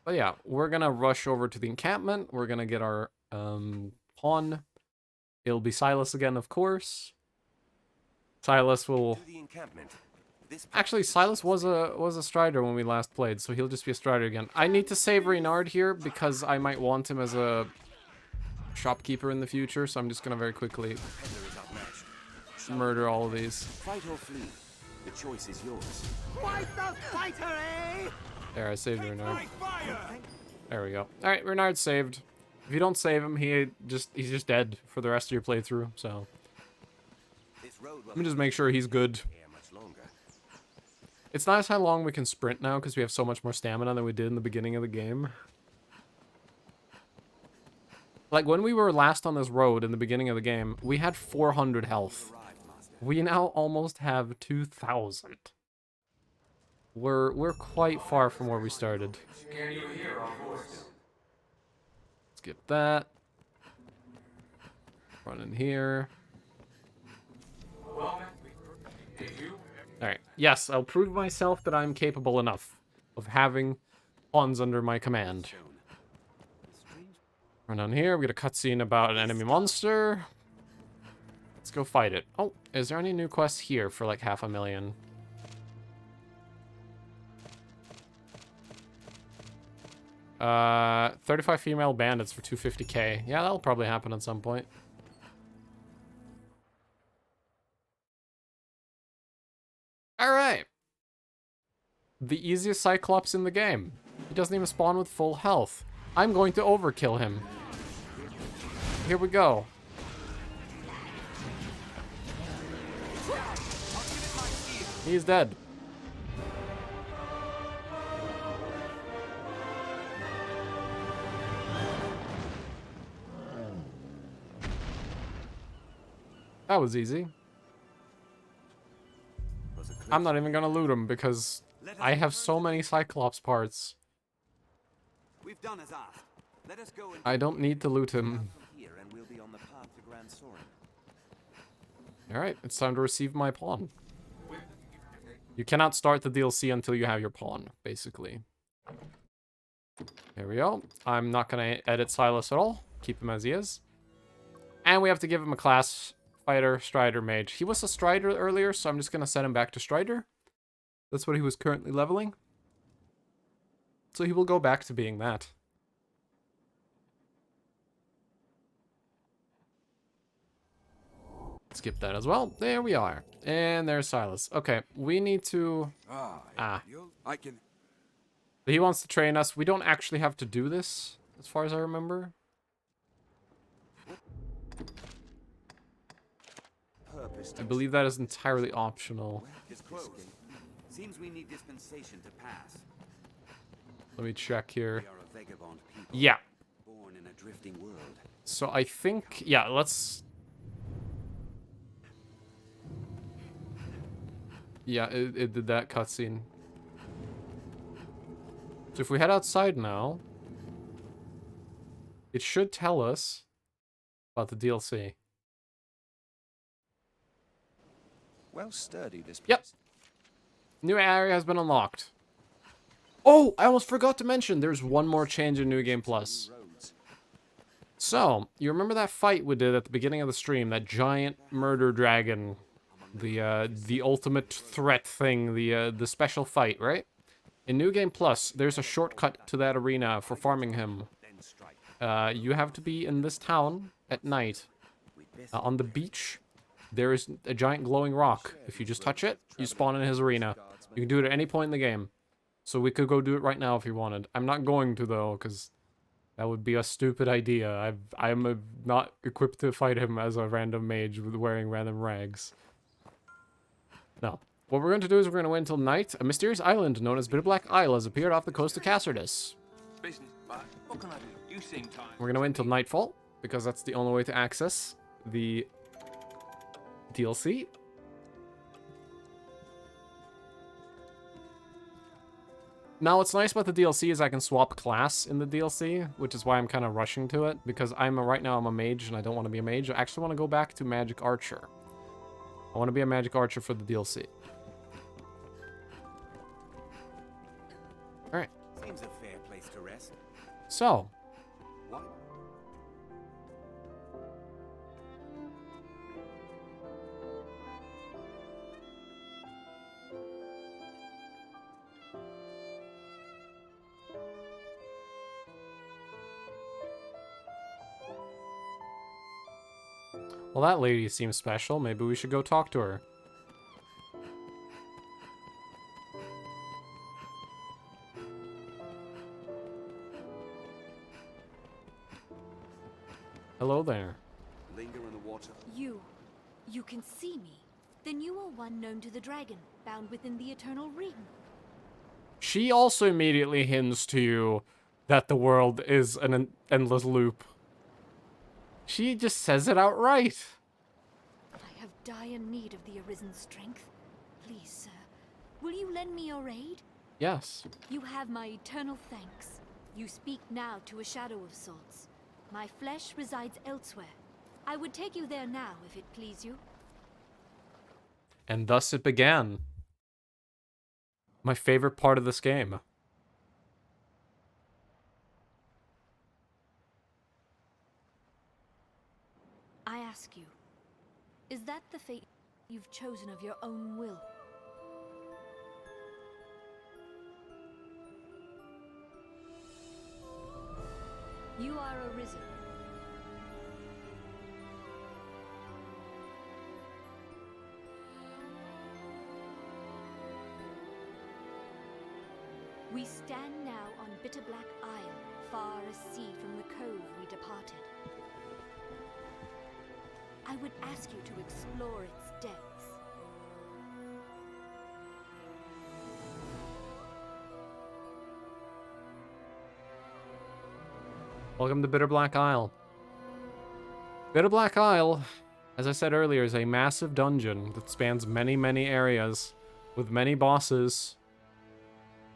But yeah, we're gonna rush over to the encampment. We're gonna get our pawn. It'll be Silas again, of course. Silas will... Actually, Silas was a Strider when we last played, so he'll just be a Strider again. I need to save Reynard here because I might want him as a shopkeeper in the future, so I'm just gonna very quickly murder all of these. Fight or flee. The choice is yours. Fight the fighter, eh? There, I saved Reynard. There we go. Alright, Reynard's saved. If you don't save him, he's just dead for the rest of your playthrough, so... Let me just make sure he's good. It's nice how long we can sprint now, because we have so much more stamina than we did in the beginning of the game. Like, when we were last on this road in the beginning of the game, we had 400 health. We now almost have 2,000. We're quite far from where we started. Skip that. Run in here. Alright, yes, I'll prove myself that I'm capable enough of having pawns under my command. Run down here, we get a cutscene about an enemy monster. Let's go fight it. Oh, is there any new quests here for like 500,000? 35 female bandits for 250k. Yeah, that'll probably happen at some point. Alright. The easiest Cyclops in the game. He doesn't even spawn with full health. I'm going to overkill him. Here we go. He's dead. That was easy. I'm not even gonna loot him because I have so many Cyclops parts. We've done as asked. Let us go and I don't need to loot him. here and we'll be on the path to Grand Soren. Alright, it's time to receive my pawn. You cannot start the DLC until you have your pawn, basically. There we go. I'm not gonna edit Silas at all. Keep him as he is. And we have to give him a class. Fighter, Strider, Mage. He was a Strider earlier, so I'm just gonna set him back to Strider. That's what he was currently leveling. So he will go back to being that. Skip that as well. There we are. And there's Silas. Okay, we need to... I can. He wants to train us. We don't actually have to do this, as far as I remember. I believe that is entirely optional. It's close. Seems we need dispensation to pass. Let me check here. We are a vagabond people. Yeah. Born in a drifting world. So I think... Yeah, let's... Yeah, it did that cutscene. So if we head outside now... It should tell us about the DLC. Well sturdy, this place. Yep. New area has been unlocked. Oh, I almost forgot to mention there's one more change in New Game Plus. So, you remember that fight we did at the beginning of the stream, that giant murder dragon, the ultimate threat thing, the special fight, right? In New Game Plus, there's a shortcut to that arena for farming him. You have to be in this town at night, on the beach. There is a giant glowing rock. If you just touch it, you spawn in his arena. You can do it at any point in the game. So we could go do it right now if you wanted. I'm not going to, though, because that would be a stupid idea. I'm not equipped to fight him as a random mage with wearing random rags. No. What we're going to do is we're going to wait until night. A mysterious island known as Bitterblack Isle has appeared off the coast of Castardus. What can I do? You seem tired. We're going to wait until nightfall, because that's the only way to access the DLC. Now, what's nice about the DLC is I can swap class in the DLC, which is why I'm kind of rushing to it, because right now I'm a mage and I don't want to be a mage. I actually want to go back to Magic Archer. I want to be a Magic Archer for the DLC. Alright. seems a fair place to rest. So, What? well, that lady seems special. Maybe we should go talk to her. Hello there. Linger in the water. You can see me? Then you are one known to the dragon, bound within the eternal ring. She also immediately hints to you that the world is an endless loop. She just says it outright. I have dire need of the Arisen's strength. Please, sir, will you lend me your aid? Yes. You have my eternal thanks. You speak now to a shadow of sorts. My flesh resides elsewhere. I would take you there now, if it please you. And thus it began. My favorite part of this game. I ask you, is that the fate you've chosen of your own will? You are Arisen. We stand now on Bitterblack Isle, far as sea from the cove we departed. I would ask you to explore its depths. Welcome to Bitterblack Isle. Bitterblack Isle, as I said earlier, is a massive dungeon that spans many, many areas with many bosses,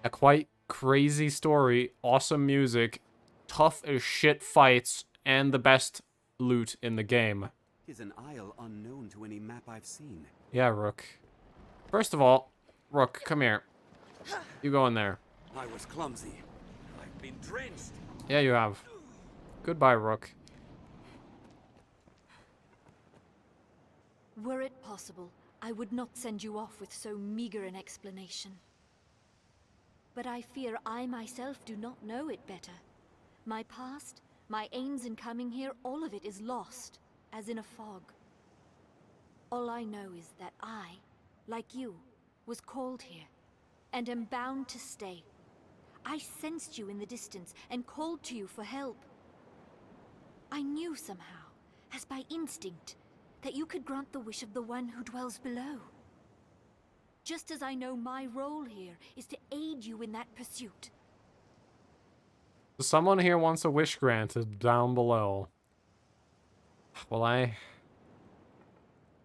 a quite crazy story, awesome music, tough as shit fights, and the best loot in the game. Is an isle unknown to any map I've seen. Yeah, Rook. First of all, Rook, come here. You go in there. I was clumsy. I've been drenched. Yeah, you have. Goodbye, Rook. Were it possible, I would not send you off with so meager an explanation. But I fear I myself do not know it better. My past, my aims in coming here, all of it is lost, as in a fog. All I know is that I, like you, was called here, and am bound to stay. I sensed you in the distance, and called to you for help. I knew somehow, as by instinct, that you could grant the wish of the one who dwells below. Just as I know my role here is to aid you in that pursuit. Someone here wants a wish granted down below. Well, I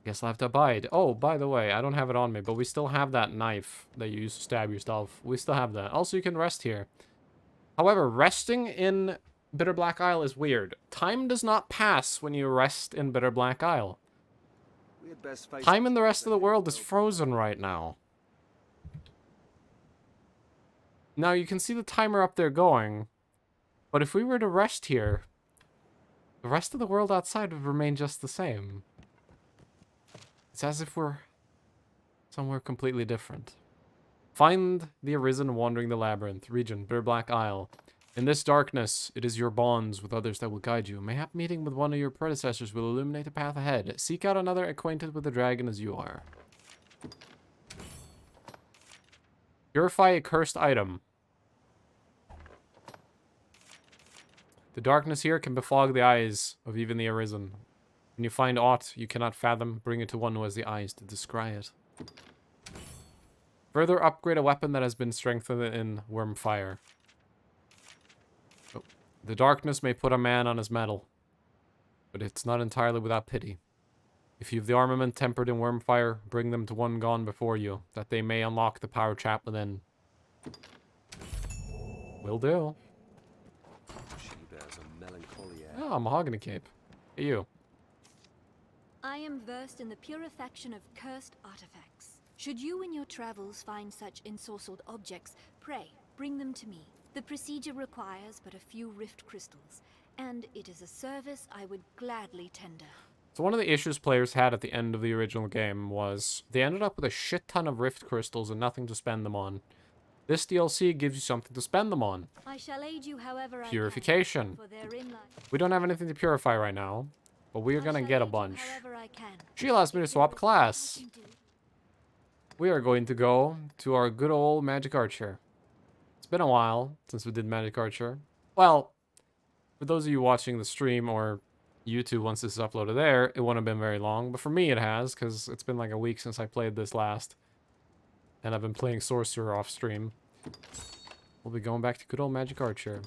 guess I'll have to abide. Oh, by the way, I don't have it on me, but we still have that knife that you use to stab yourself. We still have that. Also, you can rest here. However, resting in Bitterblack Isle is weird. Time does not pass when you rest in Bitterblack Isle. We had best face Time in the rest of the world is frozen right now. Now, you can see the timer up there going, but if we were to rest here, the rest of the world outside would remain just the same. It's as if we're somewhere completely different. Find the Arisen wandering the labyrinth, region, Bitterblack Isle. In this darkness, it is your bonds with others that will guide you. Mayhap meeting with one of your predecessors will illuminate the path ahead. Seek out another acquainted with the dragon as you are. Purify a cursed item. The darkness here can befog the eyes of even the Arisen. When you find aught you cannot fathom, bring it to one who has the eyes to descry it. Further upgrade a weapon that has been strengthened in Wormfire. Oh. The darkness may put a man on his mettle, but it's not entirely without pity. If you have the armament tempered in Wormfire, bring them to one gone before you, that they may unlock the power trap within. Will do. She bears a melancholy air. Oh, mahogany cape. Hey, you. I am versed in the purification of cursed artifacts. Should you in your travels find such ensorcelled objects, pray, bring them to me. The procedure requires but a few rift crystals, and it is a service I would gladly tender. So one of the issues players had at the end of the original game was they ended up with a shit ton of rift crystals and nothing to spend them on. This DLC gives you something to spend them on. I shall aid you however Purification. I can, for therein lies. We don't have anything to purify right now, but we are I gonna shall get a aid you bunch. however I can. She asked me to If swap there is class. aught I can do, We are going to go to our good old Magic Archer. It's been a while since we did Magic Archer. Well, for those of you watching the stream or YouTube once this is uploaded there, it won't have been very long. But for me it has, because it's been like a week since I played this last. And I've been playing Sorcerer off stream. We'll be going back to good old Magic Archer.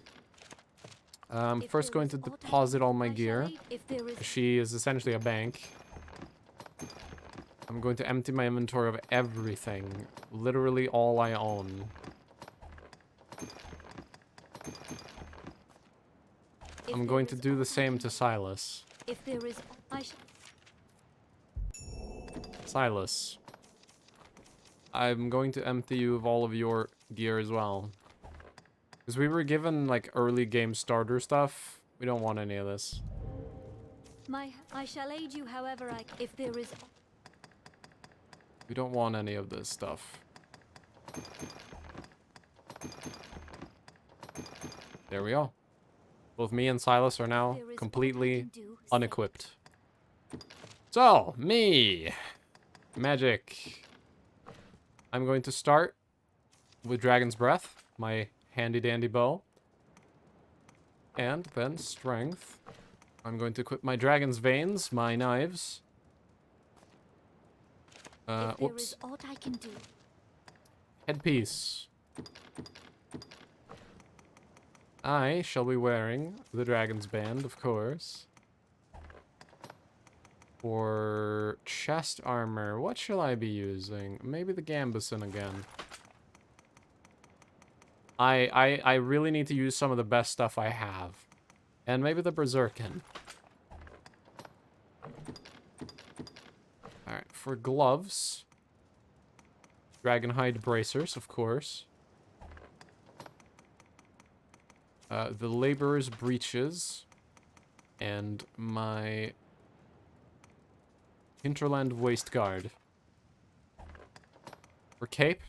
I'm if first there going is to aught I deposit can- all my I shall gear. aid if there is She is essentially a bank. I'm going to empty my inventory of everything. Literally all I own. if I'm there going to is do the aught I same can to do. Silas. If there is, I shall. Silas. I'm going to empty you of all of your gear as well. Because we were given, like, early game starter stuff. We don't want any of this. I shall aid you however I. If there is, We don't want any of this stuff. There we go. Both me and Silas are now there is aught I completely can do, say. unequipped. So, me. Magic. I'm going to start with Dragon's Breath, my handy dandy bow. And then Strength. I'm going to equip my Dragon's Veins, my knives. If there Whoops. is aught I can do, Headpiece. I shall be wearing the Dragon's Band, of course. For chest armor, what shall I be using? Maybe the Gambeson again. I really need to use some of the best stuff I have. And maybe the Berserkin. Alright, for gloves. Dragonhide bracers, of course. The laborer's breeches. And my hinterland waistguard. For cape,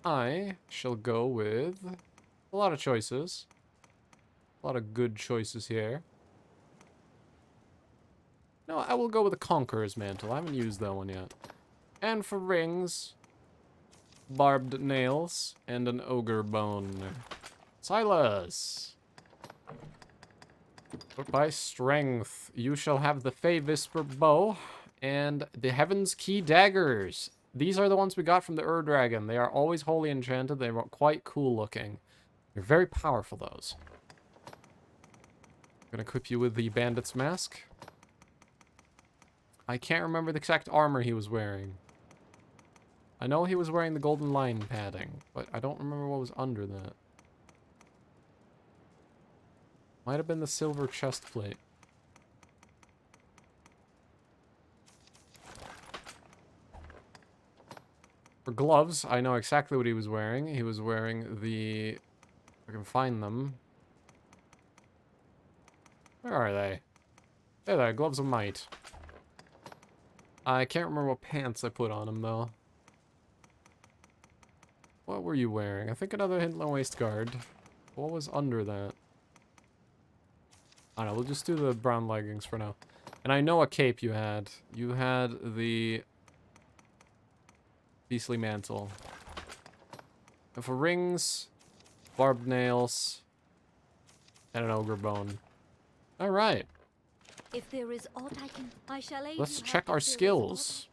I shall go with a lot of choices. A lot of good choices here. No, I will go with the Conqueror's Mantle. I haven't used that one yet. And for rings, barbed nails, and an ogre bone. Silas! By strength, you shall have the Fey Visper bow and the Heaven's Key daggers. These are the ones we got from the Ur-Dragon. They are always wholly enchanted. They are quite cool looking. They're very powerful, those. I'm gonna equip you with the Bandit's Mask. I can't remember the exact armor he was wearing. I know he was wearing the golden line padding, but I don't remember what was under that. Might have been the silver chest plate. For gloves, I know exactly what he was wearing. He was wearing the... If I can find them. Where are they? There they are, Gloves of Might. I can't remember what pants I put on him, though. What were you wearing? I think another Hinterland waistguard. What was under that? I don't know, we'll just do the brown leggings for now. And I know a cape you had. You had the Beastly Mantle. And for rings, barbed nails, and an ogre bone. Alright, if there is aught I can, I shall aid let's you check however our there is aught- skills.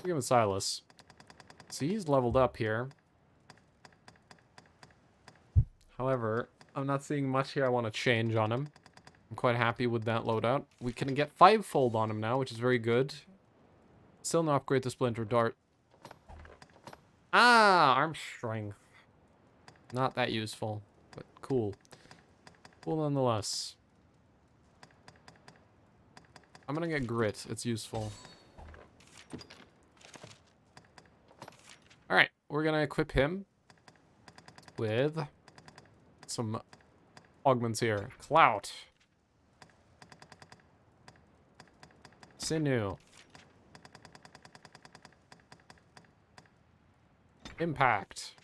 Give him Silas. See, he's leveled up here. However, I'm not seeing much here I want to change on him. I'm quite happy with that loadout. We can get 5-fold on him now, which is very good. Still no upgrade to Splinter Dart. Ah, arm strength. Not that useful, but cool. Cool nonetheless. I'm gonna get grit. It's useful. Alright, we're gonna equip him with some augments here. Clout. Sinew. Impact.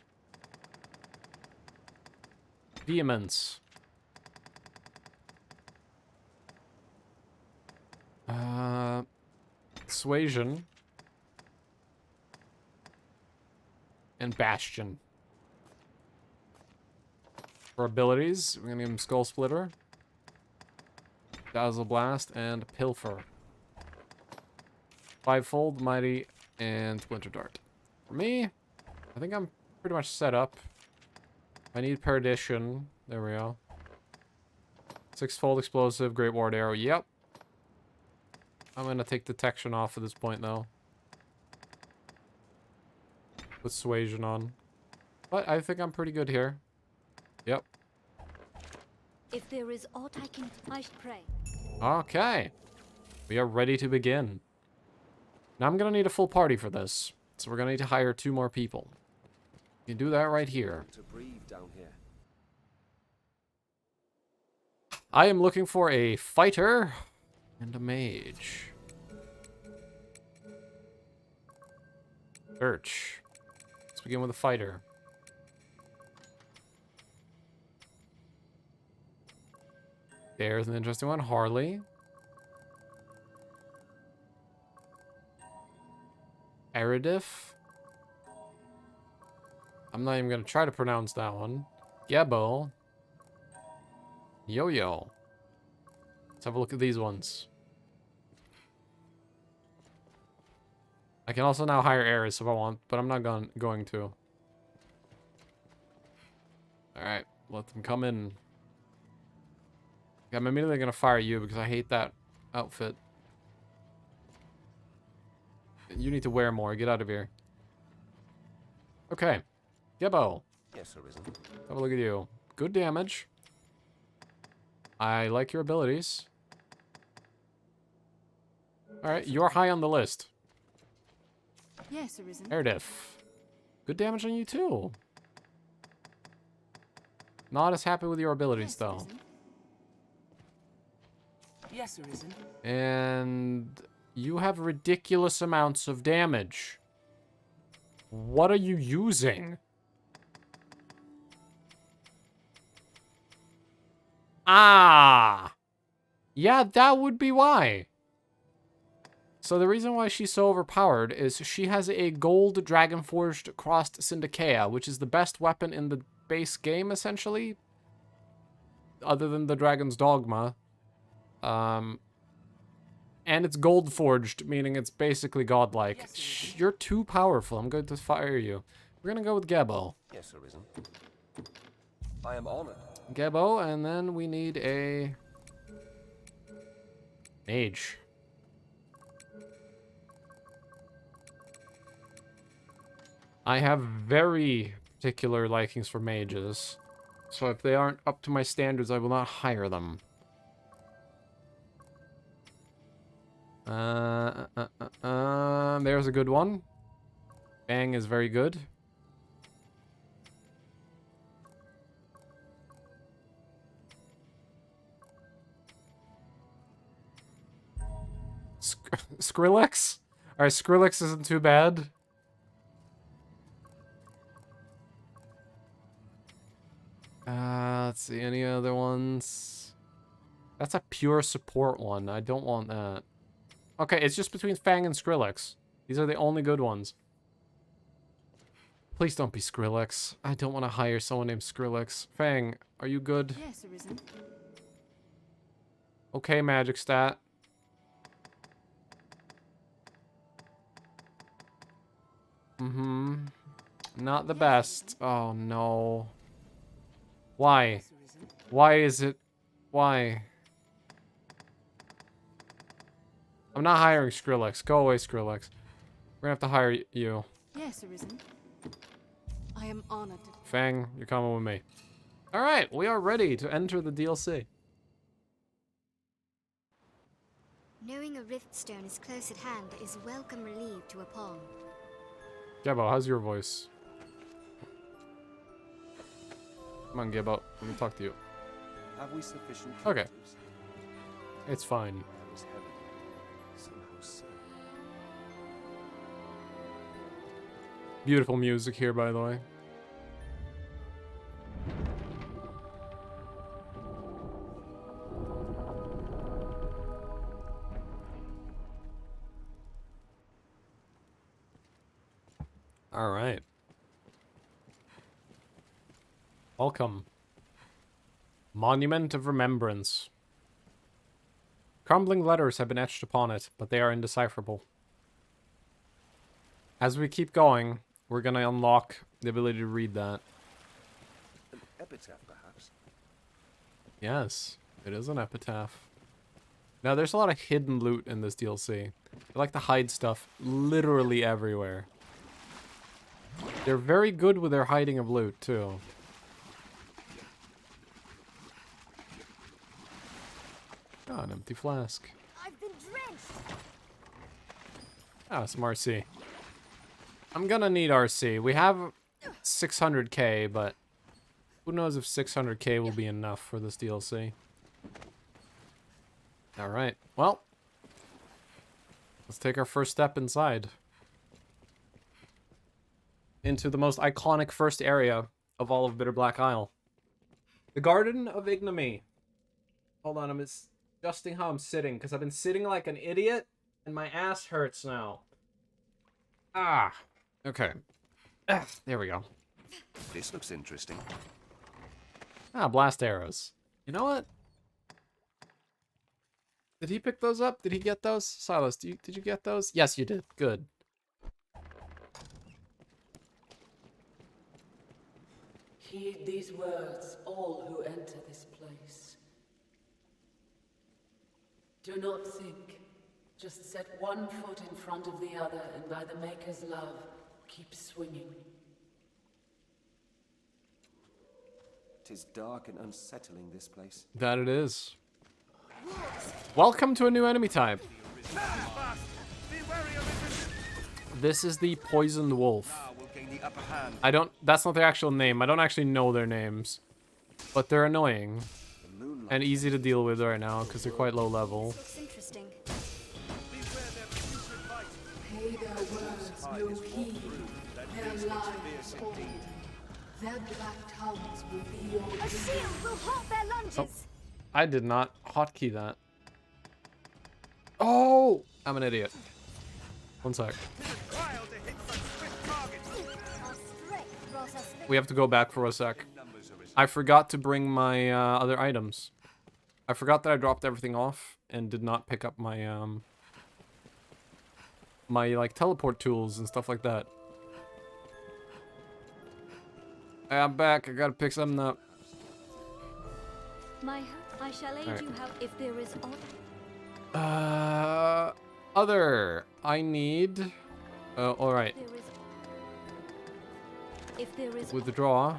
Vehemence. Suasion. And Bastion. For abilities, we're gonna give him Skull Splitter, Dazzle Blast, and Pilfer. Fivefold, Mighty, and Splinter Dart. For me, I think I'm pretty much set up. I need Perdition. There we go. Sixfold Explosive, Great Ward Arrow. Yep. I'm gonna take Detection off at this point, though. Put Suasion on. But I think I'm pretty good here. Yep. If there is aught I pray. Okay. We are ready to begin. Now I'm gonna need a full party for this. So we're gonna need to hire 2 more people. You can do that right here. To breathe down here. I am looking for a fighter and a mage. Search. Let's begin with a fighter. There's an interesting one. Harley. Eridif. I'm not even going to try to pronounce that one. Gebo. Yo-Yo. Let's have a look at these ones. I can also now hire Ares if I want, but I'm not going to. Alright, let them come in. I'm immediately going to fire you because I hate that outfit. You need to wear more. Get out of here. Okay. Gebo. Yes, Arisen. Have a look at you. Good damage. I like your abilities. Alright, you're high on the list. Yes, Arisen. Erdif. Good damage on you too. Not as happy with your abilities though. Arisen. Yes, Arisen. And you have ridiculous amounts of damage. What are you using? Ah! Yeah, that would be why. So the reason why she's so overpowered is she has a gold Dragonforged Crossed Syndicea, which is the best weapon in the base game, essentially. Other than the Dragon's Dogma. And it's gold forged, meaning it's basically godlike. Yes, You're too powerful. I'm going to fire you. We're going to go with Gebo. Yes, Arisen. I am honored. Gebo, and then we need a mage. I have very particular likings for mages. So if they aren't up to my standards, I will not hire them. There's a good one. Bang is very good. Skrillex? Alright, Skrillex isn't too bad. Let's see, any other ones? That's a pure support one. I don't want that. Okay, it's just between Fang and Skrillex. These are the only good ones. Please don't be Skrillex. I don't want to hire someone named Skrillex. Fang, are you good? Yes, Arisen. Okay, magic stat. Not the best. Oh, no. Why? Yes, Arisen. Why is it? Why? I'm not hiring Skrillex. Go away, Skrillex. We're gonna have to hire you. Yes, Arisen. I am honored. Fang, you're coming with me. Alright, we are ready to enter the DLC. Knowing a rift stone is close at hand is welcome relief to a pawn. Gabbo, how's your voice? Come on, Gabbo. Let me talk to you. Have we sufficient Okay. captives? It's fine. Air is heavy. Somehow so. Beautiful music here, by the way. All right. Welcome. Monument of Remembrance. Crumbling letters have been etched upon it, but they are indecipherable. As we keep going, we're gonna unlock the ability to read that. An epitaph, perhaps? Yes, it is an epitaph. Now, there's a lot of hidden loot in this DLC. They like to hide stuff literally everywhere. They're very good with their hiding of loot, too. Oh, an empty flask. I've been drenched. Ah, some RC. I'm gonna need RC. We have 600k, but who knows if 600k will be enough for this DLC. Alright, well. Let's take our first step inside. Into the most iconic first area of all of Bitterblack Isle. The Garden of Ignominy. Hold on, I'm adjusting how I'm sitting, because I've been sitting like an idiot, and my ass hurts now. Ah, okay. There we go. This looks interesting. Ah, blast arrows. You know what? Did he pick those up? Did he get those? Silas, did you get those? Yes, you did. Good. Heed these words, all who enter this place. Do not think. Just set one foot in front of the other, and by the Maker's love, keep swinging. 'Tis dark and unsettling, this place. That it is. Welcome to a new enemy type. This is the Poisoned Wolf. We'll gain the upper hand. That's not their actual name. I don't actually know their names. But they're annoying. The moonlight. And easy to deal with right now, because they're quite low level. Looks interesting. Pay their words no heed, their lives hold. Their black tongues will be your A shield will halt their lunges. Oh. I did not hotkey that. Oh! I'm an idiot. One sec. Our strength draws us We have to go back for a sec. I forgot to bring my other items. I forgot that I dropped everything off and did not pick up my my like teleport tools and stuff like that. I'm back. I gotta pick something up. My hope I shall aid Alright. you how if there is odd. Other. I need. All right. There is. If there is. Withdraw.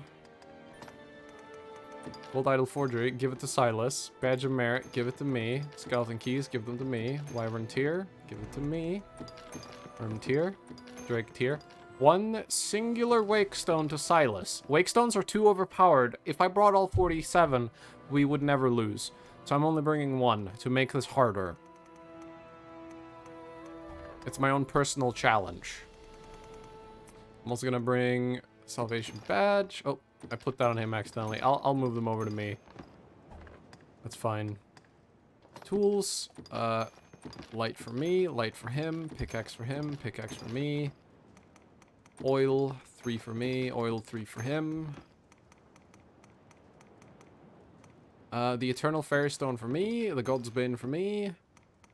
Gold Idol Forgery, give it to Silas. Badge of Merit, give it to me. Skeleton Keys, give them to me. Wyvern Tear, give it to me. Worm Tear, Drake Tear. One singular Wakestone to Silas. Wakestones are too overpowered. If I brought all 47, we would never lose. So I'm only bringing one to make this harder. It's my own personal challenge. I'm also gonna bring Salvation Badge. Oh, I put that on him accidentally. I'll move them over to me. That's fine. Tools. Light for me, light for him, pickaxe for him, pickaxe for me. Oil, 3 for me, oil 3 for him. The Eternal Fairy Stone for me, the God's Bane for me.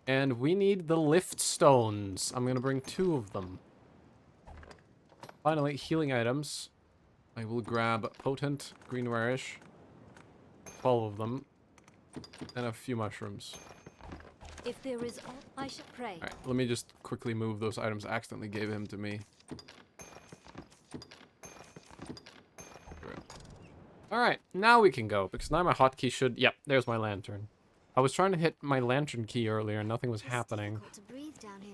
And we need the Lift Stones. I'm gonna bring 2 of them. Finally, healing items. I will grab Potent, Green Rarish. 12 of them. And a few mushrooms. If there is odd, I should pray. Alright, let me just quickly move those items I accidentally gave him to me. Alright, now we can go, because now my hotkey should... Yep, there's my lantern. I was trying to hit my lantern key earlier and nothing was happening. Difficult to breathe down here.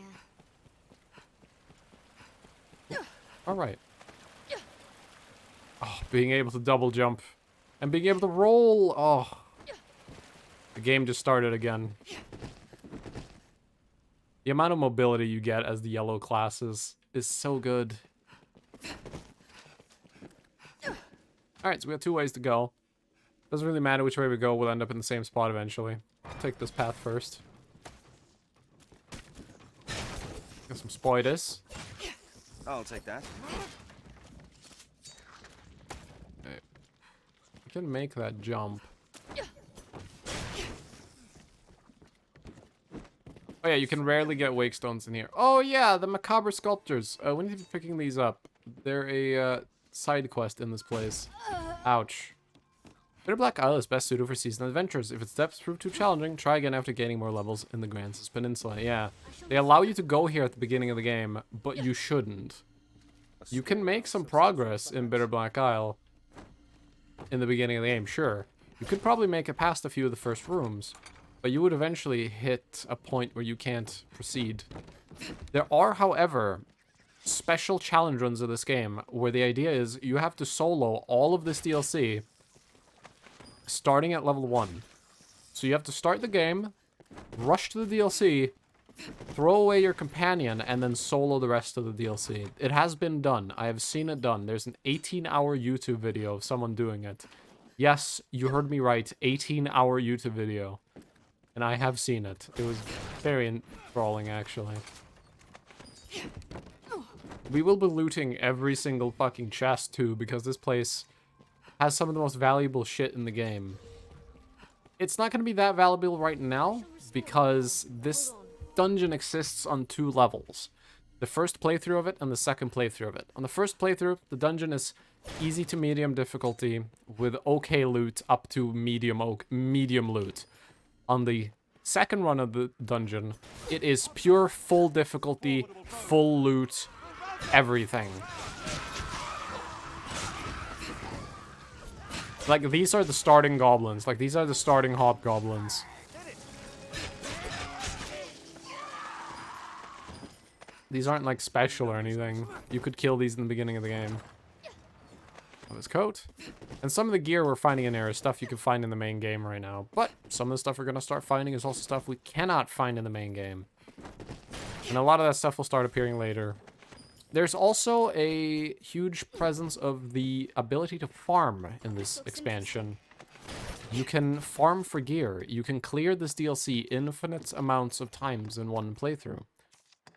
Alright. Oh, being able to double jump. And being able to roll. Oh. The game just started again. The amount of mobility you get as the yellow classes is so good. Alright, so we have 2 ways to go. Doesn't really matter which way we go, we'll end up in the same spot eventually. I'll take this path first. Get some spoilers. I'll take that. Okay. I can make that jump. Oh yeah, you can rarely get wake stones in here. Oh yeah, the macabre sculptures. We need to be picking these up. They're a side quest in this place. Ouch. Bitterblack Isle is best suited for seasonal adventures. If its depths prove too challenging, try again after gaining more levels in the Grand Peninsula. Yeah, they allow you to go here at the beginning of the game, but you shouldn't. You can make some progress in Bitterblack Isle in the beginning of the game, sure. You could probably make it past a few of the first rooms, but you would eventually hit a point where you can't proceed. There are, however, special challenge runs of this game where the idea is you have to solo all of this DLC starting at level 1. So you have to start the game, rush to the DLC, throw away your companion, and then solo the rest of the DLC. It has been done. I have seen it done. There's an 18-hour YouTube video of someone doing it. Yes, you heard me right. 18-hour YouTube video. And I have seen it. It was very enthralling, actually. We will be looting every single fucking chest, too, because this place has some of the most valuable shit in the game. It's not going to be that valuable right now, because this dungeon exists on 2 levels. The first playthrough of it and the second playthrough of it. On the first playthrough, the dungeon is easy to medium difficulty, with okay loot up to medium loot. On the second run of the dungeon, it is pure full difficulty, full loot, everything. Like, these are the starting goblins. Like, these are the starting hobgoblins. These aren't, like, special or anything. You could kill these in the beginning of the game. Oh, his coat. And some of the gear we're finding in there is stuff you can find in the main game right now. But some of the stuff we're going to start finding is also stuff we cannot find in the main game. And a lot of that stuff will start appearing later. There's also a huge presence of the ability to farm in this expansion. You can farm for gear. You can clear this DLC infinite amounts of times in one playthrough.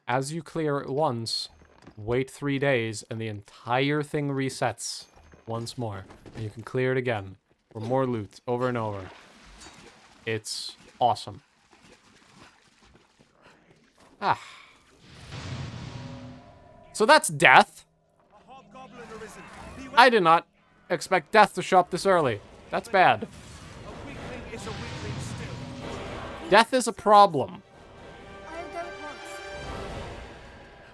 As you clear it once, wait 3 days, and the entire thing resets once more. And you can clear it again for more loot over and over. It's awesome. Ah. So that's death. I did not expect death to show up this early. That's bad. Death is a problem. I'll go at once.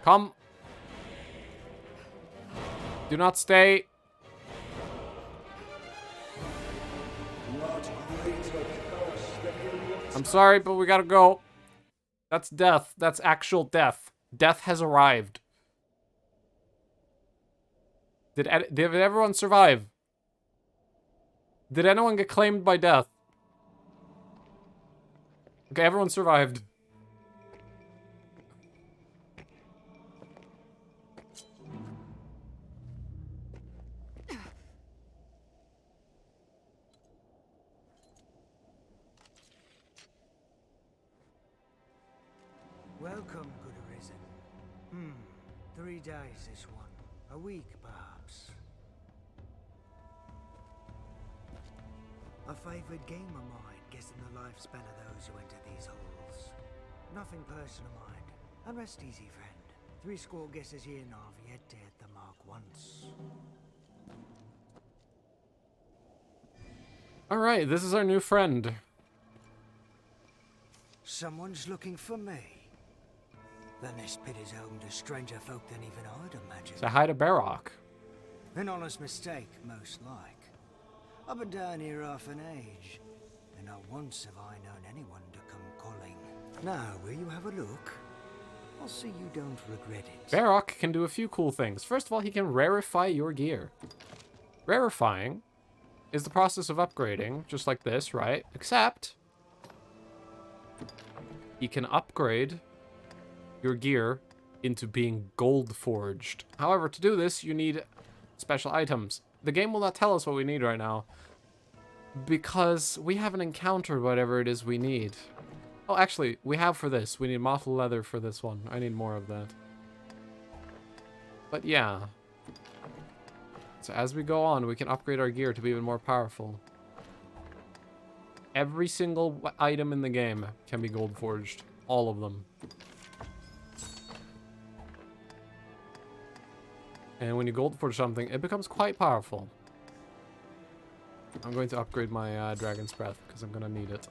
Come. Do not stay. I'm sorry, but we gotta go. That's death. That's actual death. Death has arrived. Did everyone survive? Did anyone get claimed by death? Okay, everyone survived. Welcome, good Arisen. 3 days this one. A week, perhaps. A favourite game of mine, guessing the lifespan of those who enter these halls. Nothing personal, mind. And rest easy, friend. 3 score guesses here now have yet to hit the mark once. Alright, this is our new friend. Someone's looking for me. Then this pit is home to stranger folk than even I'd imagine. Say hi to Barrock. An honest mistake, most like. I've been down here half an age, and not once have I known anyone to come calling. Now, will you have a look? I'll see you don't regret it. Varrock can do a few cool things. First of all, he can rarefy your gear. Rarefying is the process of upgrading, just like this, right? Except he can upgrade your gear into being gold forged. However, to do this, you need special items. The game will not tell us what we need right now because we haven't encountered whatever it is we need. Oh, actually, we have for this. We need mottled leather for this one. I need more of that. But yeah. So as we go on, we can upgrade our gear to be even more powerful. Every single item in the game can be gold forged. All of them. And when you gold forge something, it becomes quite powerful. I'm going to upgrade my Dragon's Breath because I'm going to need it.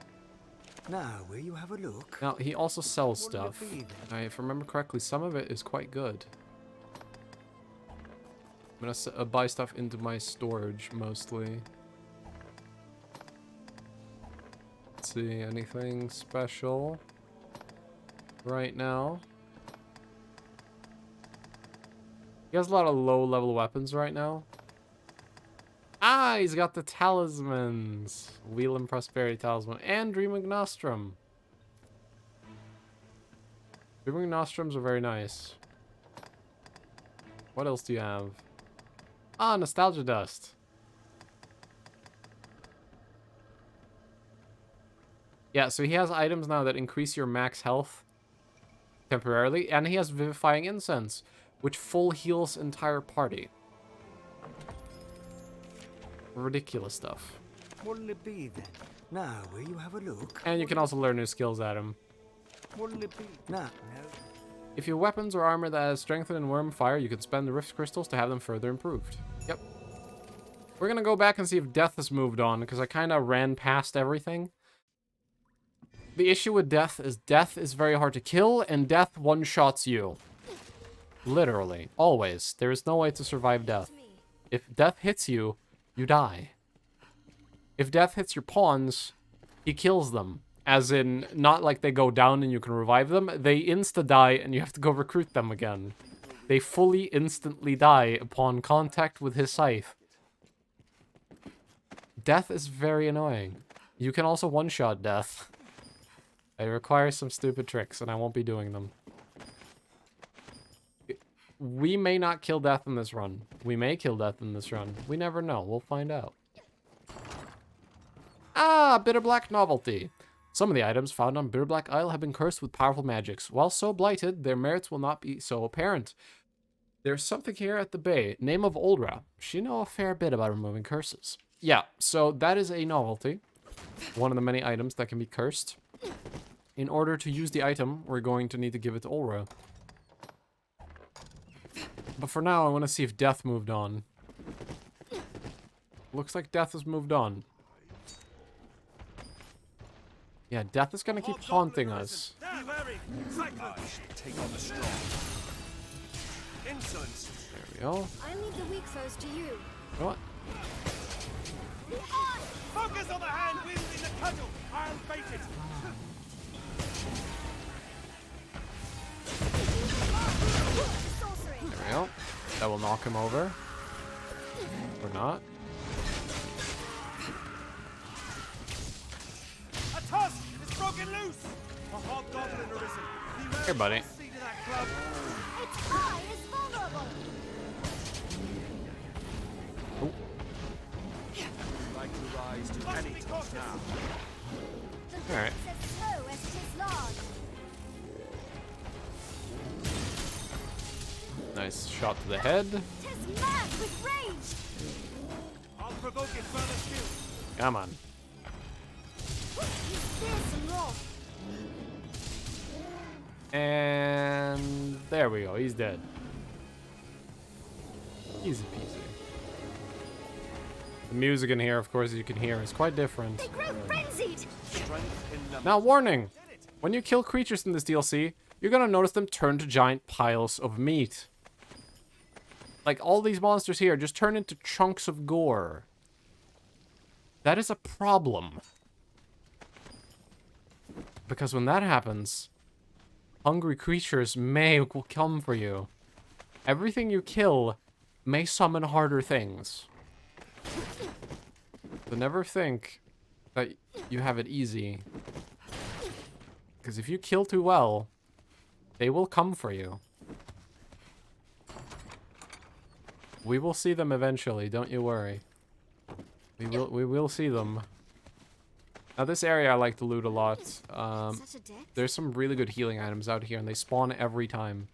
Now, will you have a look? Now, he also sells What'll it stuff. be, then? If I remember correctly, some of it is quite good. I'm going to buy stuff into my storage, mostly. Let's see, anything special right now? He has a lot of low-level weapons right now. Ah, he's got the talismans. Wheel and Prosperity Talisman and Dreaming Nostrum. Dreaming Nostrums are very nice. What else do you have? Ah, Nostalgia Dust. Yeah, so he has items now that increase your max health temporarily, and he has Vivifying Incense, which full heals entire party. Ridiculous stuff. What'll it be then? Now, will you have a look? And you can also learn new skills at him. What'll it be? Now, no. If you have weapons or armor that has strengthened in worm fire, you can spend the rift crystals to have them further improved. Yep. We're gonna go back and see if death has moved on, because I kind of ran past everything. The issue with death is very hard to kill, and death one-shots you. Literally. Always. There is no way to survive death. If death hits you, you die. If death hits your pawns, he kills them. As in, not like they go down and you can revive them. They insta-die and you have to go recruit them again. They fully instantly die upon contact with his scythe. Death is very annoying. You can also one-shot death. It requires some stupid tricks, and I won't be doing them. We may not kill death in this run. We may kill death in this run. We never know. We'll find out. Ah, Bitterblack novelty. Some of the items found on Bitterblack Isle have been cursed with powerful magics. While so blighted, their merits will not be so apparent. There's something here at the bay. Name of Oldra. She know a fair bit about removing curses. Yeah, so that is a novelty. One of the many items that can be cursed. In order to use the item, we're going to need to give it to Oldra. But for now, I want to see if death moved on. Looks like death has moved on. Yeah, death is going to keep haunting us. Take on the strong. Insolence. There we go. I leave the weak foes to you. You know what? Focus on the hand wielding the cudgel. I'll bait it. Sorcery. There we go. That will knock him over. Or not. A tusk is broken loose. A hobgoblin arisen. Beware Here, buddy. the seed of that club. Its eye is vulnerable. Like to rise to Must any be touch cautious. now. The Alright. blade is as slow as it is large. Nice shot to the head. 'Tis mad with rage. I'll provoke it further still. Come on. He's fierce and raw. And there we go. He's dead. Easy peasy. The music in here, of course, as you can hear, is quite different. They grow frenzied. Strength in numbers. Now, warning! When you kill creatures in this DLC, you're gonna notice them turn to giant piles of meat. Like, all these monsters here just turn into chunks of gore. That is a problem. Because when that happens, hungry creatures may come for you. Everything you kill may summon harder things. So never think that you have it easy. Because if you kill too well, they will come for you. We will see them eventually, don't you worry. We will see them. Now this area I like to loot a lot. There's some really good healing items out here and they spawn every time.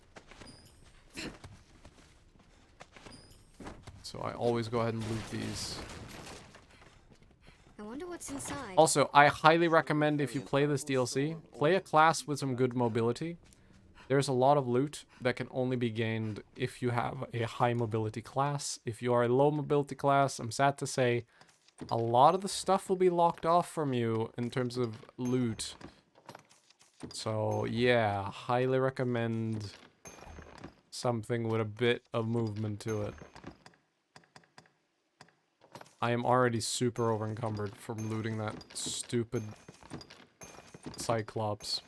So I always go ahead and loot these. I wonder what's inside. Also, I highly recommend if you play this DLC, play a class with some good mobility. There's a lot of loot that can only be gained if you have a high mobility class. If you are a low mobility class, I'm sad to say, a lot of the stuff will be locked off from you in terms of loot. So yeah, highly recommend something with a bit of movement to it. I am already super over-encumbered from looting that stupid Cyclops.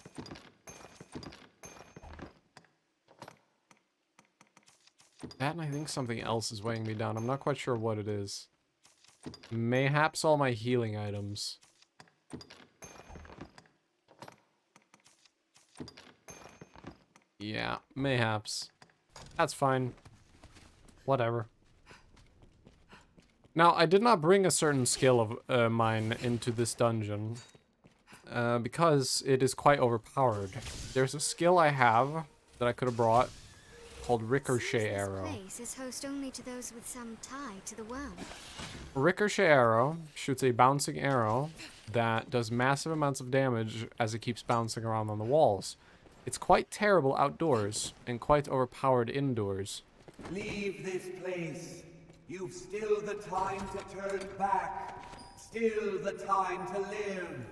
That and I think something else is weighing me down. I'm not quite sure what it is. Mayhaps all my healing items. Yeah, mayhaps. That's fine. Whatever. Now, I did not bring a certain skill of mine into this dungeon. Because it is quite overpowered. There's a skill I have that I could have brought called Ricochet Arrow. This place is host only to those with some tie to the world. Ricochet Arrow shoots a bouncing arrow that does massive amounts of damage as it keeps bouncing around on the walls. It's quite terrible outdoors and quite overpowered indoors. Leave this place. You've still the time to turn back. Still the time to live.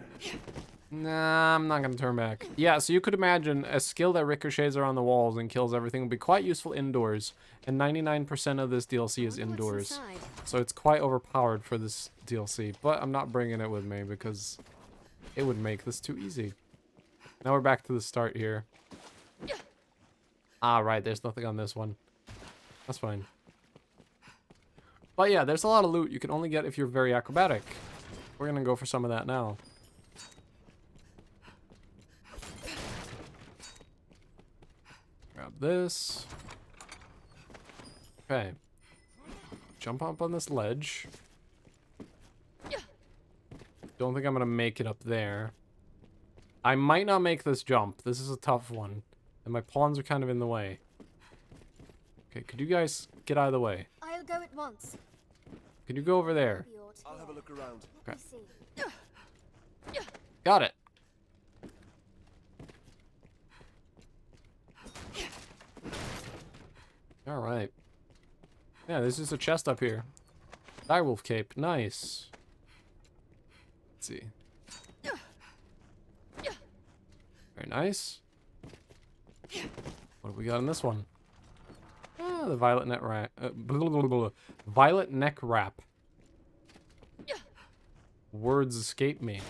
Nah, I'm not gonna turn back. Yeah, so you could imagine a skill that ricochets around the walls and kills everything would be quite useful indoors. And 99% of this DLC is indoors. So it's quite overpowered for this DLC. But I'm not bringing it with me because it would make this too easy. Now we're back to the start here. Ah, right, there's nothing on this one. That's fine. But yeah, there's a lot of loot you can only get if you're very acrobatic. We're gonna go for some of that now. Grab this. Okay. Jump up on this ledge. Don't think I'm gonna make it up there. I might not make this jump. This is a tough one. And my pawns are kind of in the way. Okay, could you guys get out of the way? I'll go at once. Can you go over there? I'll have a look around. Okay. Got it. Alright. Yeah, there's just a chest up here. Direwolf cape. Nice. Let's see. Very nice. What have we got in this one? Ah, the violet neck wrap. Violet neck wrap. Words escape me.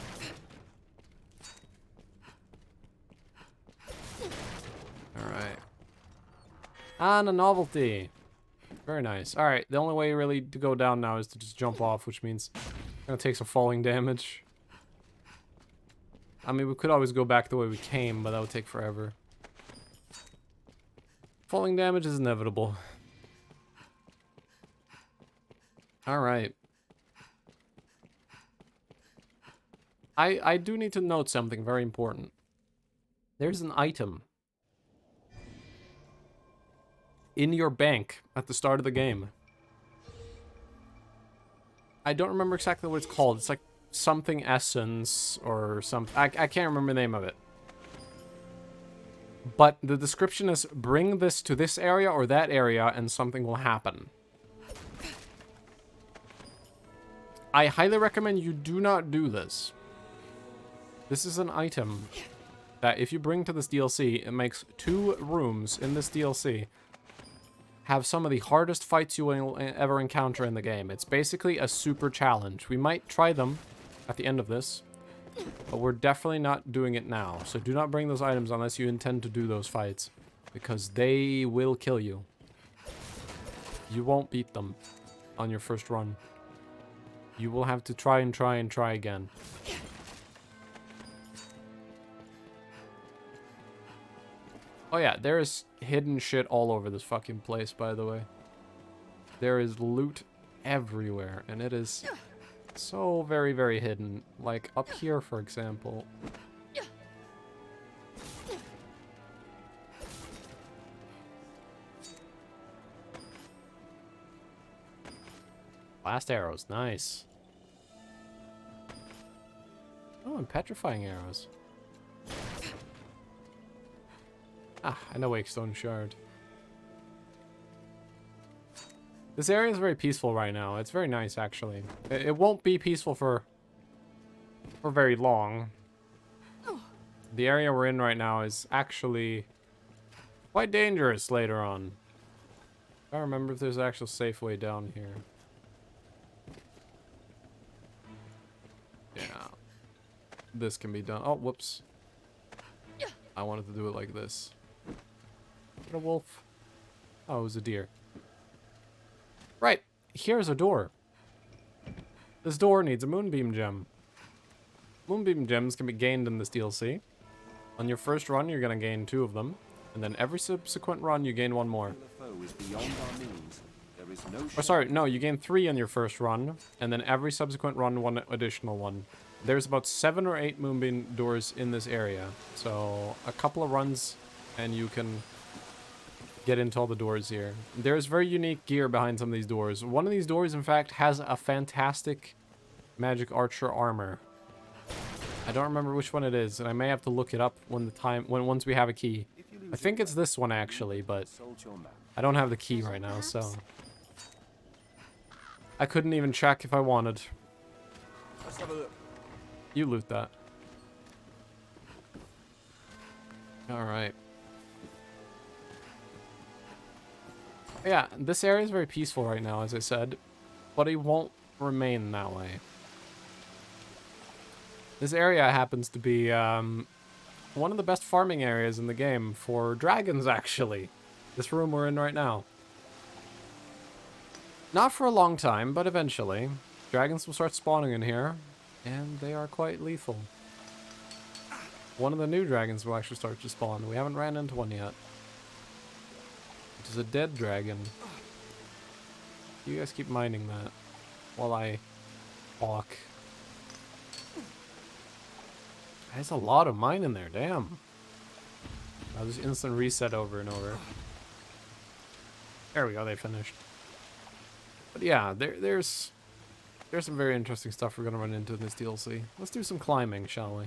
Alright. And a novelty. Very nice. Alright, the only way really to go down now is to just jump off, which means I'm gonna take some falling damage. I mean, we could always go back the way we came, but that would take forever. Falling damage is inevitable. Alright. I do need to note something very important. There's an item in your bank at the start of the game. I don't remember exactly what it's called. It's like something essence or something. I can't remember the name of it. But the description is bring this to this area or that area and something will happen. I highly recommend you do not do this. This is an item that if you bring to this DLC, it makes 2 rooms in this DLC have some of the hardest fights you will ever encounter in the game. It's basically a super challenge. We might try them at the end of this. But we're definitely not doing it now. So do not bring those items unless you intend to do those fights. Because they will kill you. You won't beat them on your first run. You will have to try and try and try again. Oh yeah, there is hidden shit all over this fucking place, by the way. There is loot everywhere, and it is so very, very hidden. Like, up here, for example. Blast arrows, nice. Oh, and petrifying arrows. Ah, and a Wakestone Shard. This area is very peaceful right now. It's very nice, actually. It won't be peaceful for very long. The area we're in right now is actually quite dangerous later on. I don't remember if there's an actual safe way down here. Yeah. This can be done. Oh, whoops. I wanted to do it like this. Is it a wolf? Oh, it was a deer. Right. Here's a door. This door needs a moonbeam gem. Moonbeam gems can be gained in this DLC. On your first run, you're going to gain 2 of them. And then every subsequent run, you gain 1 more. Or sorry, no, you gain 3 on your first run. And then every subsequent run, 1 additional one. There's about 7 or 8 moonbeam doors in this area. So a couple of runs and you can get into all the doors here. There's very unique gear behind some of these doors. One of these doors, in fact, has a fantastic magic archer armor. I don't remember which one it is, and I may have to look it up once we have a key. I think it's this one actually, but I don't have the key right now, so I couldn't even check if I wanted. Let's have a look. You loot that. All right. Yeah, this area is very peaceful right now, as I said, but it won't remain that way. This area happens to be one of the best farming areas in the game for dragons, actually. This room we're in right now. Not for a long time, but eventually. Dragons will start spawning in here, and they are quite lethal. One of the new dragons will actually start to spawn. We haven't ran into one yet. It is a dead dragon. You guys keep mining that while I walk. There's a lot of mine in there, damn. I'll just instant reset over and over. There we go, they finished. But yeah, there's some very interesting stuff we're gonna run into in this DLC. Let's do some climbing, shall we?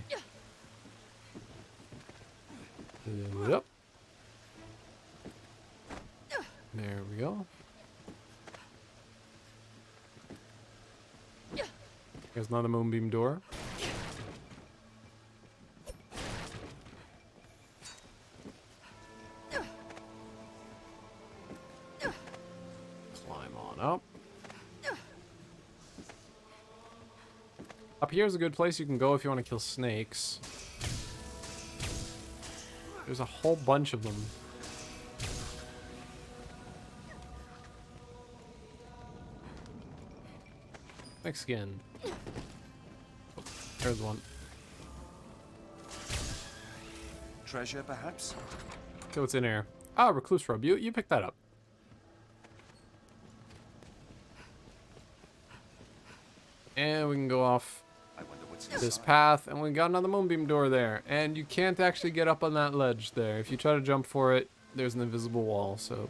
Yep. There we go. There's another moonbeam door. Climb on up. Up here is a good place you can go if you want to kill snakes. There's a whole bunch of them. Mexican. Oh, there's one. Treasure, perhaps? Okay, what's in here? Ah, recluse robe. You picked that up. And we can go off this path, and we got another moonbeam door there. And you can't actually get up on that ledge there. If you try to jump for it, there's an invisible wall, so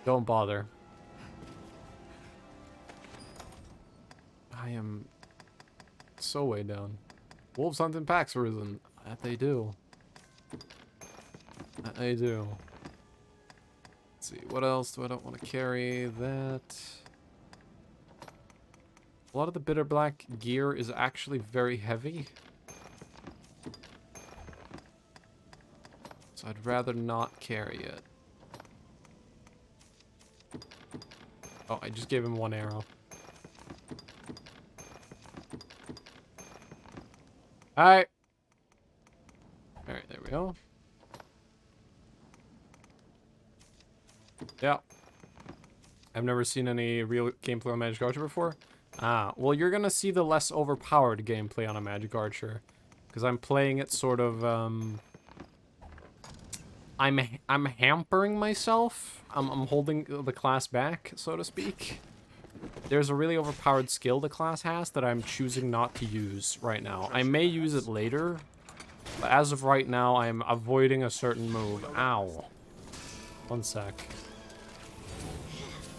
don't bother. I am so way down. Wolves hunt in packs, Arisen. That they do. That they do. Let's see, what else do I don't want to carry? That. A lot of the Bitterblack gear is actually very heavy. So I'd rather not carry it. Oh, I just gave him 1 arrow. Hi. Alright, there we go. Yeah. I've never seen any real gameplay on Magic Archer before. Ah, well, you're gonna see the less overpowered gameplay on a Magic Archer. Because I'm playing it sort of, I'm hampering myself. I'm holding the class back, so to speak. There's a really overpowered skill the class has that I'm choosing not to use right now. I may use it later, but as of right now, I'm avoiding a certain move. Ow. One sec.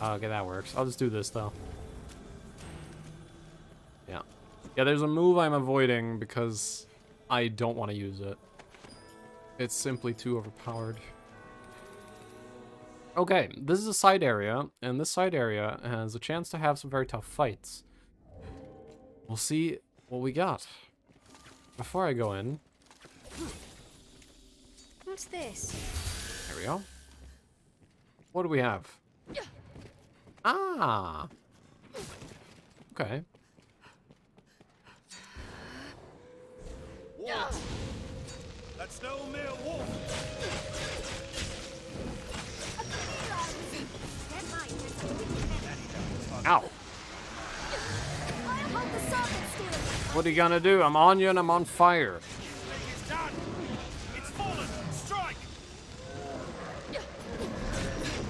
Okay, that works. I'll just do this, though. Yeah. Yeah, there's a move I'm avoiding because I don't want to use it. It's simply too overpowered. Okay, this is a side area, and this side area has a chance to have some very tough fights. We'll see what we got. Before I go in... What's this? There we go. What do we have? Ah! Okay. That's no mere wolf. Ow! What are you gonna do? I'm on you and I'm on fire. It's done. It's fallen. Strike.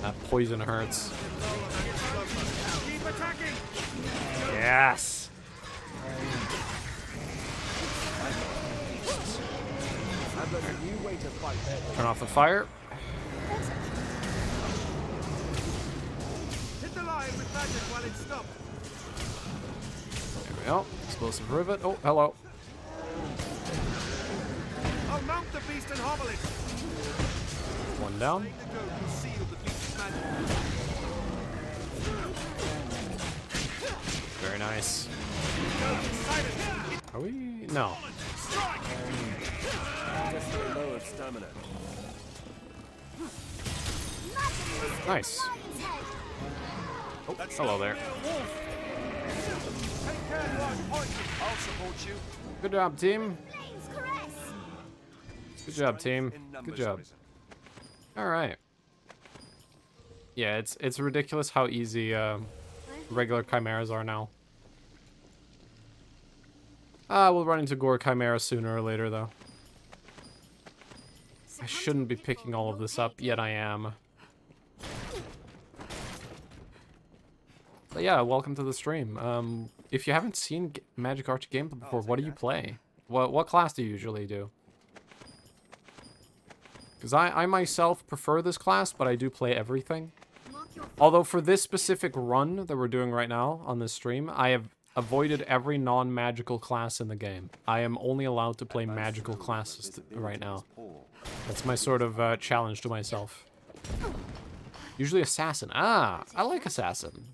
That poison hurts. Keep attacking. Yes! Turn off the fire. Hit the lion with magic while it's stopped. There we go. Explosive rivet. Oh, hello. I'll mount the beast and hobble it. One down. The goat will seal the beast's magic. Very nice. Silence. Are we? No. Strike. Low of stamina. Nice. Oh, hello there. Take care, Lord Poison. I'll support you. Good job, team. Good job, team. In Good numbers, job. Arisen. All right. Yeah, it's ridiculous how easy regular chimeras are now. We'll run into Gore Chimera sooner or later, though. I shouldn't be picking all of this up, yet I am. But yeah, welcome to the stream. If you haven't seen Magic Archer gameplay before, what do you play? What class do you usually do? Because I myself prefer this class, but I do play everything. Although for this specific run that we're doing right now on this stream, I have avoided every non-magical class in the game. I am only allowed to play magical classes right now. That's my sort of challenge to myself. Usually Assassin. Ah, I like Assassin.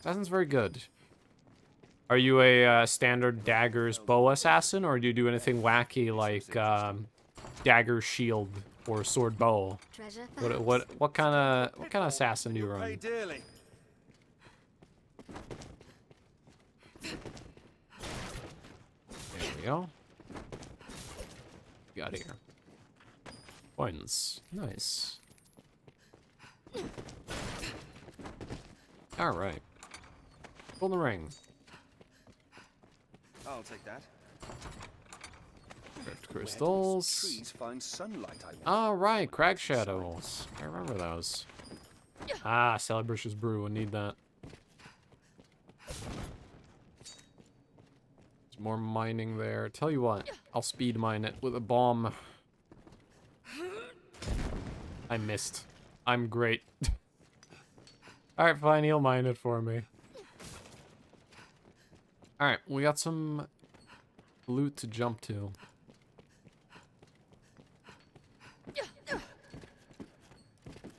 Assassin's very good. Are you a standard daggers bow assassin, or do you do anything wacky like dagger shield or sword bow? Treasure, What kind of assassin do you run? Pay dearly. There we go. Got here. Coins. Nice. Alright. Golden ring. I'll take that. Drift crystals. Trees find sunlight, I want. Alright, crag shadows. I remember those. Ah, Celebritious Brew. I need that. There's more mining there. Tell you what, I'll speed mine it with a bomb. I missed. I'm great. Alright, fine, he'll mine it for me. Alright, we got some loot to jump to.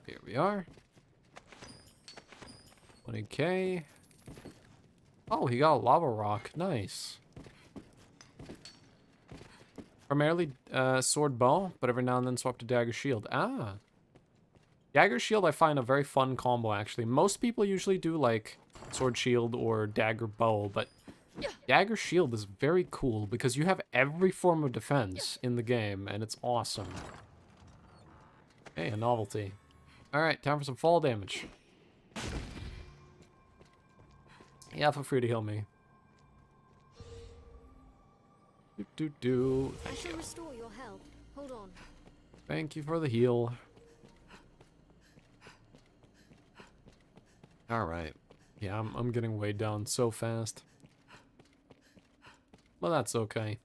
Here we are. 20k. Oh, he got a lava rock. Nice. Primarily sword bow, but every now and then swap to dagger shield. Ah. Dagger shield I find a very fun combo, actually. Most people usually do, like, sword shield or dagger bow, but Dagger shield is very cool because you have every form of defense in the game, and it's awesome. Hey, a novelty. Alright, time for some fall damage. Yeah, feel free to heal me. I shall restore your health. Hold on. Thank you for the heal. Alright. Yeah, I'm getting weighed down so fast. Well, that's okay.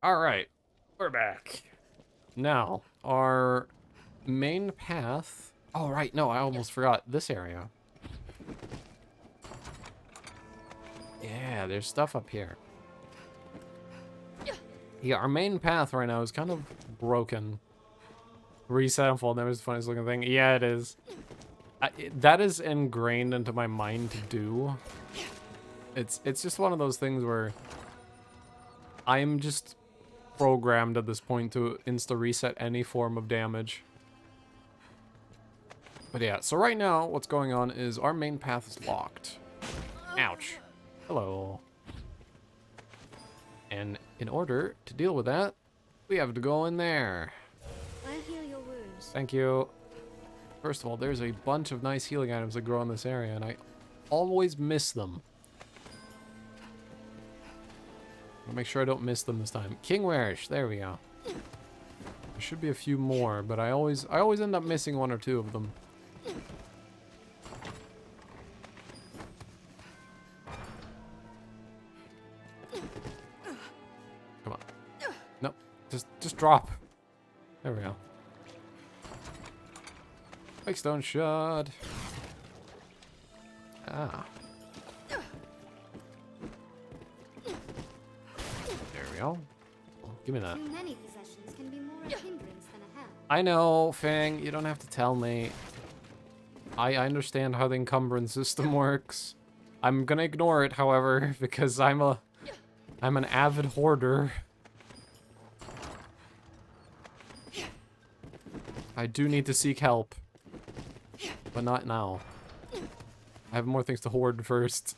Alright. We're back. Now, our main path... Oh, right. No, I almost forgot this area. Yeah, there's stuff up here. Yeah, our main path right now is kind of broken. Reset and fall damage is the funniest looking thing. Yeah, it is. That is ingrained into my mind to do. It's just one of those things where I'm just programmed at this point to insta-reset any form of damage. But yeah, so right now what's going on is our main path is locked. Ouch. Hello. And in order to deal with that, we have to go in there. I'll heal your wounds. Thank you. First of all, there's a bunch of nice healing items that grow in this area, and I always miss them. I'll make sure I don't miss them this time. Kingwarish, there we go. There should be a few more, but I always end up missing one or two of them. Come on. Nope. Just drop. There we go. Like stone shot. Ah. There we go. Oh, give me that. Too many possessions can be more a hindrance than a help. I know, Fang. You don't have to tell me. I understand how the encumbrance system works. I'm gonna ignore it, however, because I'm an avid hoarder. I do need to seek help. But not now. I have more things to hoard first.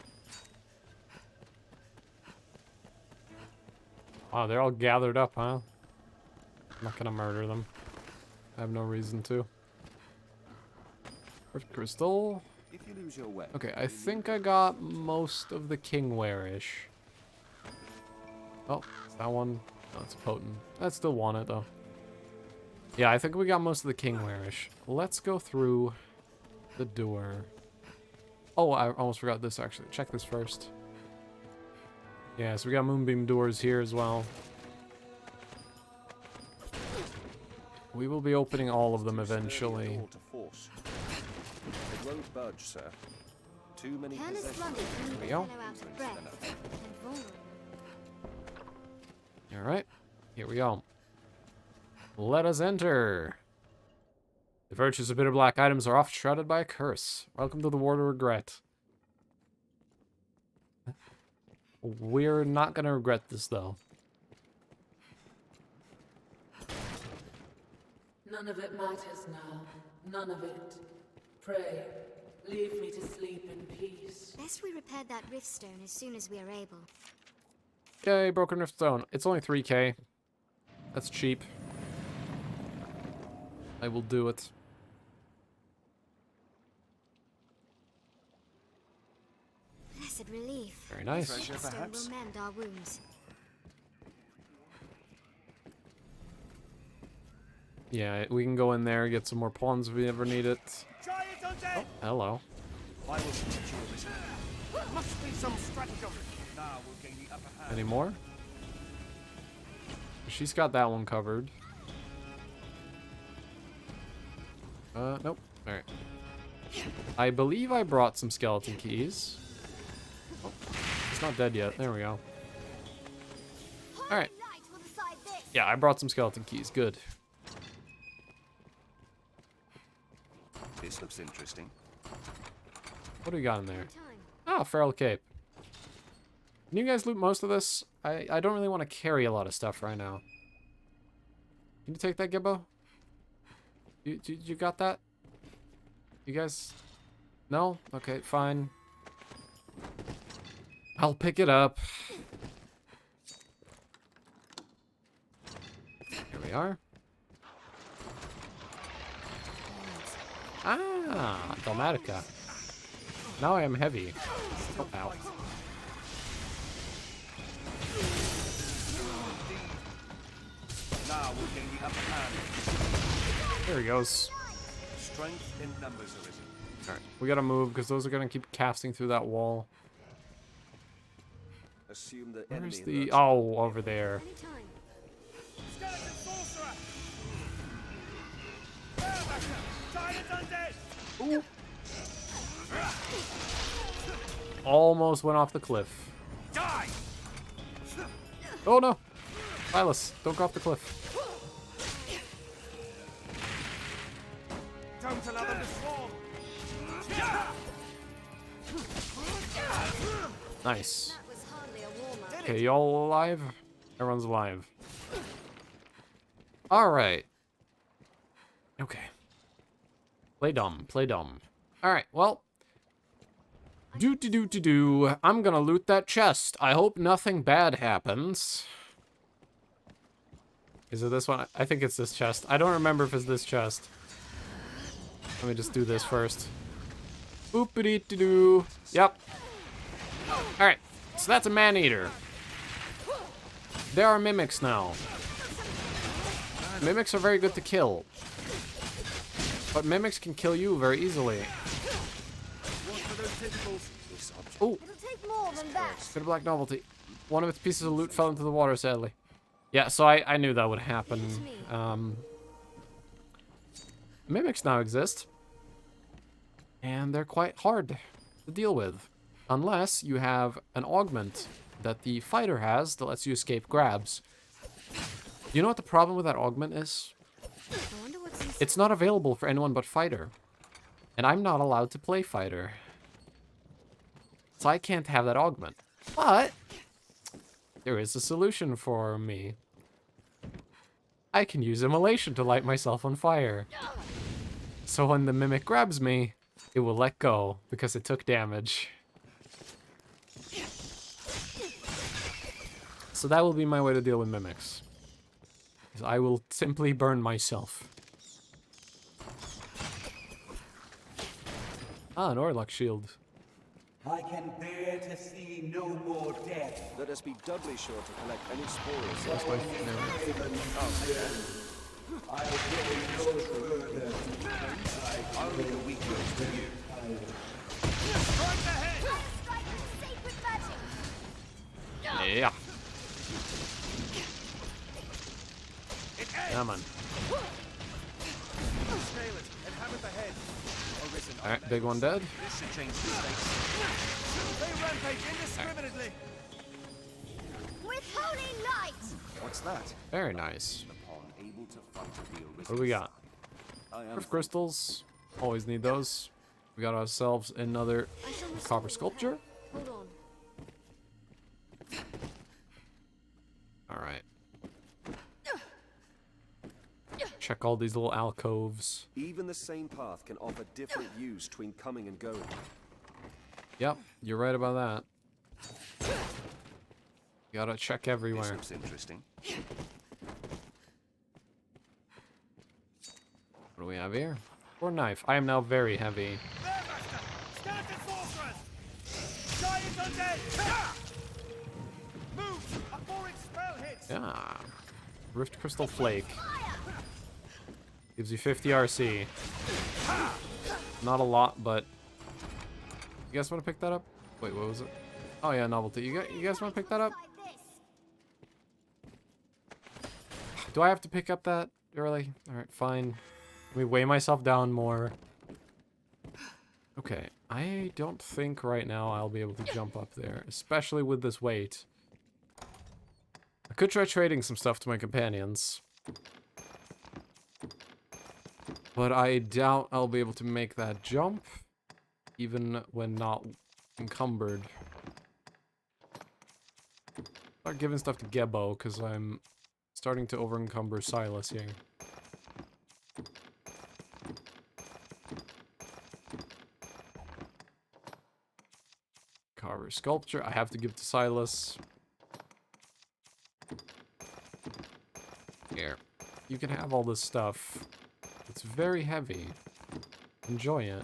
Wow, they're all gathered up, huh? I'm not gonna murder them. I have no reason to. Earth crystal. If you lose your way, Okay, I think I got most of the Kingwarish. Oh, is that one? No, it's potent. I still want it, though. Yeah, I think we got most of the Kingwarish. Let's go through the door. Oh, I almost forgot this, actually. Check this first. Yeah, so we got Moonbeam doors here as well. We will be opening all of them eventually. It won't budge, sir. Too many Turn us possessions. flooded and leave we the go. fellow out of breath and vulnerable. Alright, here we go. Let us enter. The virtues of Bitterblack items are oft shrouded by a curse. Welcome to the War of Regret. We're not gonna regret this, though. None of it matters now. None of it. Pray, leave me to sleep in peace. Best we repaired that rift stone as soon as we are able. Yay, Broken Rift Stone. It's only 3k. That's cheap. I will do it. Blessed relief. Very nice. Treasure, That stone perhaps? will mend our wounds. Yeah, we can go in there, get some more pawns if we ever need it. Try it, undead! Hello. I will teach you a lesson. There must be some stratagem. Now we'll gain the upper hand. Any more? She's got that one covered. Nope. Alright. I believe I brought some skeleton keys. Oh, it's not dead yet. There we go. Alright. Yeah, I brought some skeleton keys. Good. This looks interesting. What do we got in there? Time. Oh, feral cape. Can you guys loot most of this? I don't really want to carry a lot of stuff right now. Can you take that, Gibbo? You got that? You guys? No? Okay, fine. I'll pick it up. Here we are. Ah, Dalmatica. Now I am heavy. Oh, ow. Now we'll gain the upper hand. There he goes. Strength in numbers, Arisen. Alright, we gotta move because those are gonna keep casting through that wall. Assume the Where's enemy the... Oh, over there. Anytime. Skeleton sorcerer! Giant undead! Almost went off the cliff. Die! Oh no! Silas, don't go off the cliff. Don't allow them to swarm! Nice. That was hardly a warm-up. Okay, y'all alive? Everyone's alive. Alright. Okay. Play dumb, play dumb. Alright, well. Do. I'm gonna loot that chest. I hope nothing bad happens. Is it this one? I think it's this chest. I don't remember if it's this chest. Let me just do this first. Boopity-doo. Yep. Alright, so that's a man-eater. There are mimics now. Mimics are very good to kill. But mimics can kill you very easily. Oh, It'll take more than that. Bitterblack novelty. One of its pieces of loot fell into the water, sadly. Yeah, so I knew that would happen. Mimics now exist. And they're quite hard to deal with. Unless you have an augment that the fighter has that lets you escape grabs. You know what the problem with that augment is? I wonder what's inside. It's not available for anyone but fighter. And I'm not allowed to play fighter. So I can't have that augment. But there is a solution for me. I can use immolation to light myself on fire. So when the mimic grabs me, it will let go because it took damage. So that will be my way to deal with mimics. Is I will simply burn myself. Ah, an Orlok shield. I can bear to see no more death. Let us be doubly sure to collect any spoils. That's my favorite. I will go no further. Only the weak goes to you. Strike with sacred magic. Yeah. Yeah, man. Scale it and have it the head. Arisen, Alright, big one dead. this should change the stakes. They rampage indiscriminately. With holy light. What's that? Very nice. Upon able to fight the Arisen. What do we got? I am Earth crystals. Always need those. We got ourselves another I shall restore copper your sculpture. health. Hold on. Alright. Check all these little alcoves. Even the same path can offer different views between coming and going. Yep, you're right about that. Gotta check This everywhere. looks interesting. What do we have here? Or knife. I am now very heavy. There, Master! Skeleton sorcerers! Giant undead! Move! A 4-inch spell hits! Yeah. Rift Crystal Flake. Gives you 50 RC. Not a lot, but... You guys want to pick that up? Wait, what was it? Oh yeah, novelty. You guys want to pick that up? Do I have to pick up that early? Alright, fine. Let me weigh myself down more. Okay, I don't think right now I'll be able to jump up there, especially with this weight. I could try trading some stuff to my companions. But I doubt I'll be able to make that jump, even when not encumbered. Start giving stuff to Gebo, because I'm starting to over-encumber Silas here. Carver sculpture. I have to give to Silas. Here. You can have all this stuff. It's very heavy. Enjoy it.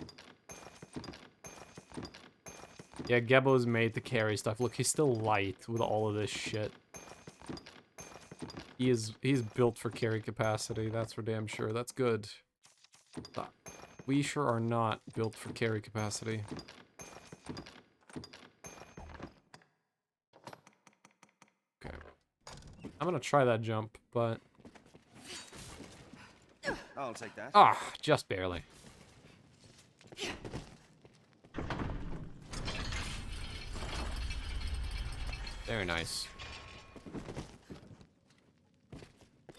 Yeah, Gebo's made to carry stuff. Look, he's still light with all of this shit. He's built for carry capacity, that's for damn sure. That's good. But we sure are not built for carry capacity. Okay. I'm gonna try that jump, but... I'll take that. Ah, just barely. Very nice.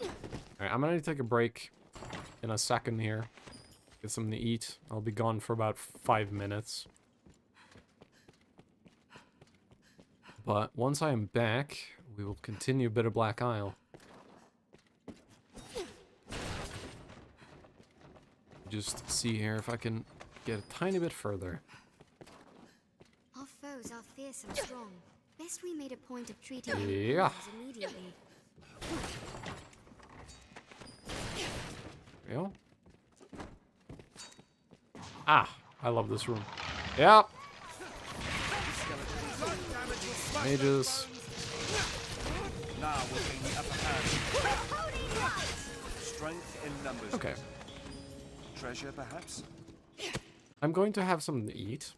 Alright, I'm gonna take a break in a second here. Get something to eat. I'll be gone for about 5 minutes. But once I am back, we will continue Bitterblack Isle. Just see here if I can get a tiny bit further. Our foes are fierce and strong. Best we made a point of treating Yeah. them immediately. There we go. Ah, I love this room. Yep. Mages. Now we'll gain the upper hand. Strength in numbers. Okay. Treasure, perhaps? I'm going to have something to eat.